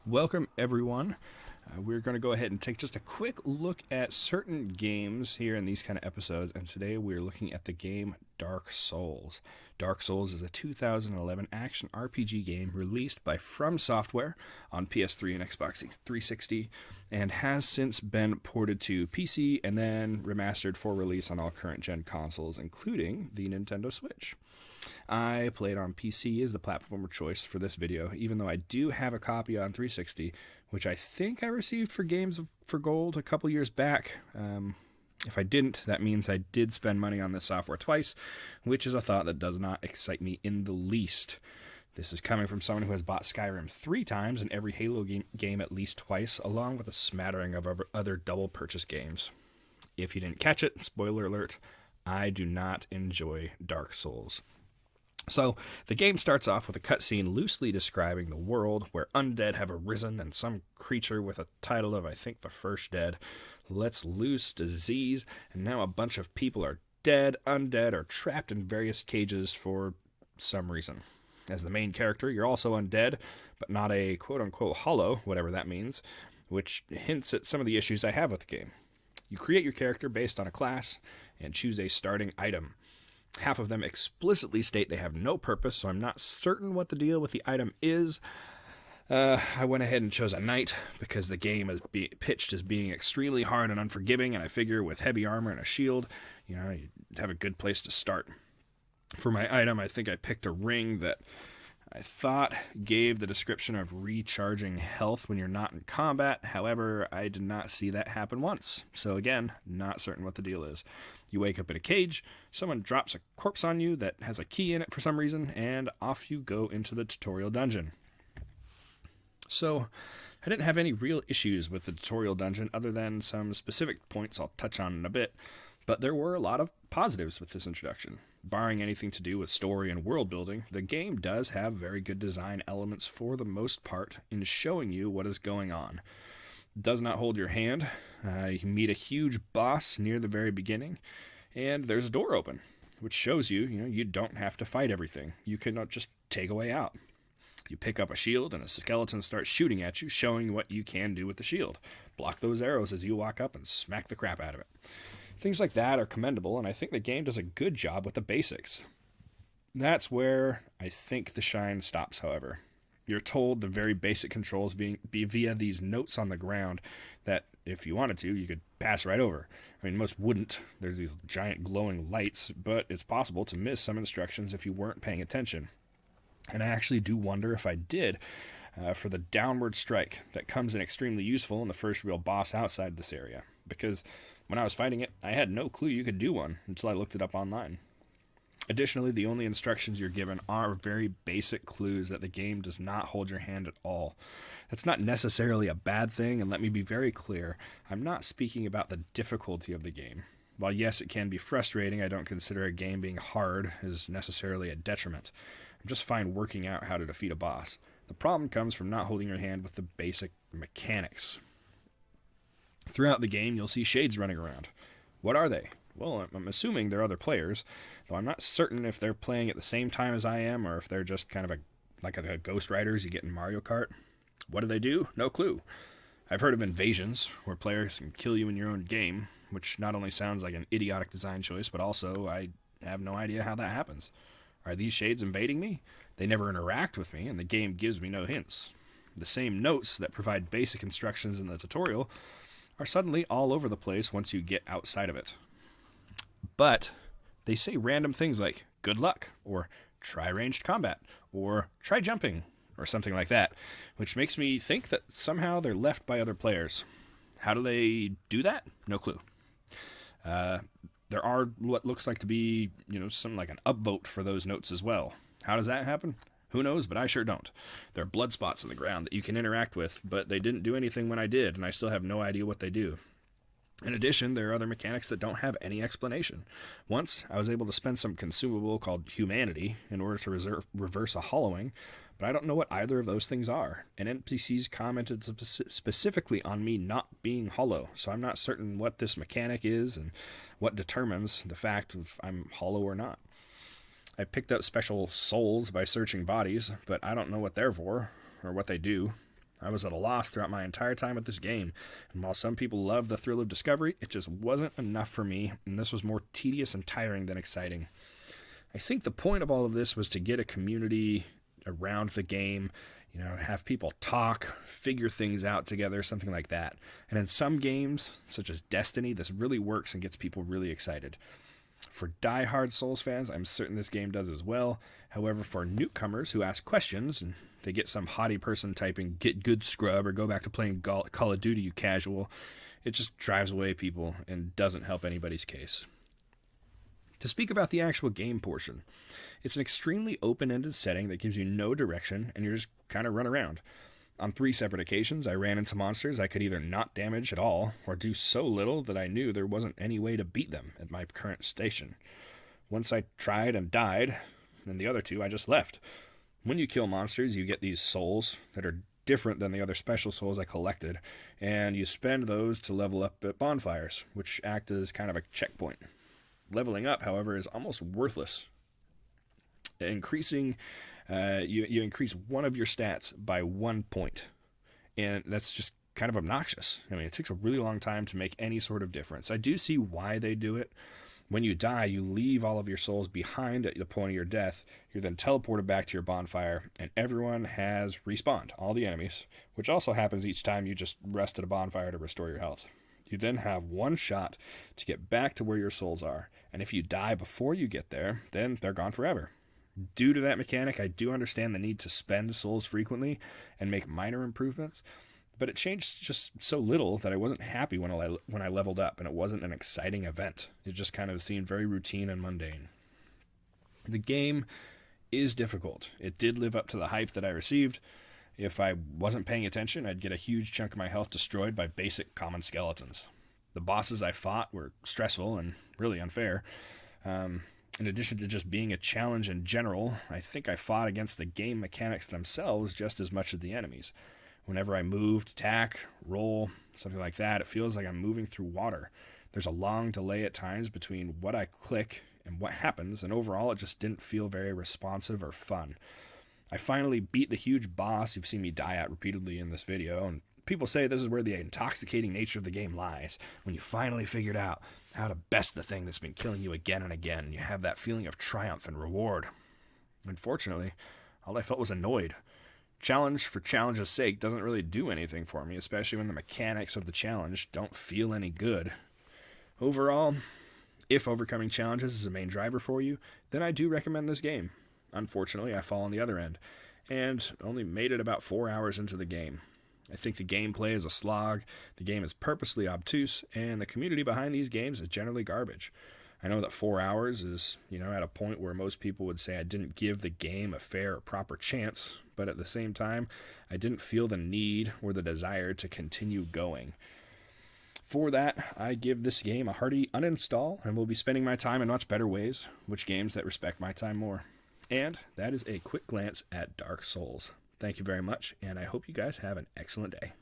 Welcome, everyone. We're going to go ahead and take just a quick look at certain games here in these kind of episodes, and today we're looking at the game Dark Souls. Dark Souls is a 2011 action RPG game released by From Software on PS3 and Xbox 360, and has since been ported to PC and then remastered for release on all current gen consoles, including the Nintendo Switch. I played on PC as the platform of choice for this video, even though I do have a copy on 360, which I think I received for Games for Gold a couple years back. If I didn't, that means I did spend money on this software twice, which is a thought that does not excite me in the least. This is coming from someone who has bought Skyrim 3 times and every Halo game at least twice, along with a smattering of other double purchase games. If you didn't catch it, spoiler alert, I do not enjoy Dark Souls. So, the game starts off with a cutscene loosely describing the world where undead have arisen and some creature with a title of, I think, the first dead, lets loose disease, and now a bunch of people are dead, undead, or trapped in various cages for some reason. As the main character, you're also undead, but not a quote-unquote hollow, whatever that means, which hints at some of the issues I have with the game. You create your character based on a class and choose a starting item. Half of them explicitly state they have no purpose, so I'm not certain what the deal with the item is. I went ahead and chose a knight because the game is pitched as being extremely hard and unforgiving, and I figure with heavy armor and a shield, you have a good place to start. For my item, I think I picked a ring that I thought gave the description of recharging health when you're not in combat. However, I did not see that happen once. So again, not certain what the deal is. You wake up in a cage, someone drops a corpse on you that has a key in it for some reason, and off you go into the tutorial dungeon. So, I didn't have any real issues with the tutorial dungeon other than some specific points I'll touch on in a bit, but there were a lot of positives with this introduction. Barring anything to do with story and world building, the game does have very good design elements for the most part in showing you what is going on. It does not hold your hand. You meet a huge boss near the very beginning, and there's a door open, which shows you don't have to fight everything. You can just take a way out. You pick up a shield, and a skeleton starts shooting at you, showing what you can do with the shield. Block those arrows as you walk up and smack the crap out of it. Things like that are commendable, and I think the game does a good job with the basics. That's where I think the shine stops, however. You're told the very basic controls be via these notes on the ground that, if you wanted to, you could pass right over. I mean, most wouldn't. There's these giant glowing lights, but it's possible to miss some instructions if you weren't paying attention. And I actually do wonder if I did for the downward strike that comes in extremely useful in the first real boss outside this area, because when I was fighting it, I had no clue you could do one until I looked it up online. Additionally, the only instructions you're given are very basic clues that the game does not hold your hand at all. That's not necessarily a bad thing, and let me be very clear, I'm not speaking about the difficulty of the game. While yes, it can be frustrating, I don't consider a game being hard as necessarily a detriment. I'm just fine working out how to defeat a boss. The problem comes from not holding your hand with the basic mechanics. Throughout the game, you'll see shades running around. What are they? Well, I'm assuming they're other players, though I'm not certain if they're playing at the same time as I am, or if they're just kind of like a Ghost Riders you get in Mario Kart. What do they do? No clue. I've heard of invasions, where players can kill you in your own game, which not only sounds like an idiotic design choice, but also I have no idea how that happens. Are these shades invading me? They never interact with me, and the game gives me no hints. The same notes that provide basic instructions in the tutorial are suddenly all over the place once you get outside of it. But they say random things like, good luck, or try ranged combat, or try jumping, or something like that, which makes me think that somehow they're left by other players. How do they do that? No clue. There are what looks like to be, something like an upvote for those notes as well. How does that happen? Who knows, but I sure don't. There are blood spots on the ground that you can interact with, but they didn't do anything when I did, and I still have no idea what they do. In addition, there are other mechanics that don't have any explanation. Once, I was able to spend some consumable called humanity in order to reverse a hollowing, but I don't know what either of those things are. And NPCs commented specifically on me not being hollow, so I'm not certain what this mechanic is and what determines the fact of I'm hollow or not. I picked up special souls by searching bodies, but I don't know what they're for or what they do. I was at a loss throughout my entire time with this game, and while some people love the thrill of discovery, it just wasn't enough for me, and this was more tedious and tiring than exciting. I think the point of all of this was to get a community around the game, have people talk, figure things out together, something like that. And in some games, such as Destiny, this really works and gets people really excited. For die-hard Souls fans, I'm certain this game does as well. However, for newcomers who ask questions and they get some haughty person typing, "Get good, scrub," or "Go back to playing Call of Duty, you casual," it just drives away people and doesn't help anybody's case. To speak about the actual game portion, it's an extremely open-ended setting that gives you no direction, and you just kind of run around. On 3 separate occasions, I ran into monsters I could either not damage at all, or do so little that I knew there wasn't any way to beat them at my current station. Once I tried and died, and the other 2 I just left. When you kill monsters, you get these souls that are different than the other special souls I collected, and you spend those to level up at bonfires, which act as kind of a checkpoint. Leveling up, however, is almost worthless. You increase one of your stats by 1 point, and that's just kind of obnoxious. I mean, it takes a really long time to make any sort of difference. I do see why they do it. When you die, you leave all of your souls behind at the point of your death. You're then teleported back to your bonfire, and everyone has respawned, all the enemies, which also happens each time you just rest at a bonfire to restore your health. You then have one shot to get back to where your souls are, and if you die before you get there, then they're gone forever. Due to that mechanic, I do understand the need to spend souls frequently and make minor improvements, but it changed just so little that I wasn't happy when I leveled up, and it wasn't an exciting event. It just kind of seemed very routine and mundane. The game is difficult. It did live up to the hype that I received. If I wasn't paying attention, I'd get a huge chunk of my health destroyed by basic common skeletons. The bosses I fought were stressful and really unfair. In addition to just being a challenge in general, I think I fought against the game mechanics themselves just as much as the enemies. Whenever I moved, attack, roll, something like that, it feels like I'm moving through water. There's a long delay at times between what I click and what happens, and overall it just didn't feel very responsive or fun. I finally beat the huge boss you've seen me die at repeatedly in this video, and people say this is where the intoxicating nature of the game lies, when you finally figured out how to best the thing that's been killing you again and again, and you have that feeling of triumph and reward. Unfortunately, all I felt was annoyed. Challenge for challenge's sake doesn't really do anything for me, especially when the mechanics of the challenge don't feel any good. Overall, if overcoming challenges is a main driver for you, then I do recommend this game. Unfortunately, I fall on the other end, and only made it about 4 hours into the game. I think the gameplay is a slog, the game is purposely obtuse, and the community behind these games is generally garbage. I know that 4 hours is, at a point where most people would say I didn't give the game a fair or proper chance, but at the same time, I didn't feel the need or the desire to continue going. For that, I give this game a hearty uninstall, and will be spending my time in much better ways, which games that respect my time more. And that is a quick glance at Dark Souls. Thank you very much, and I hope you guys have an excellent day.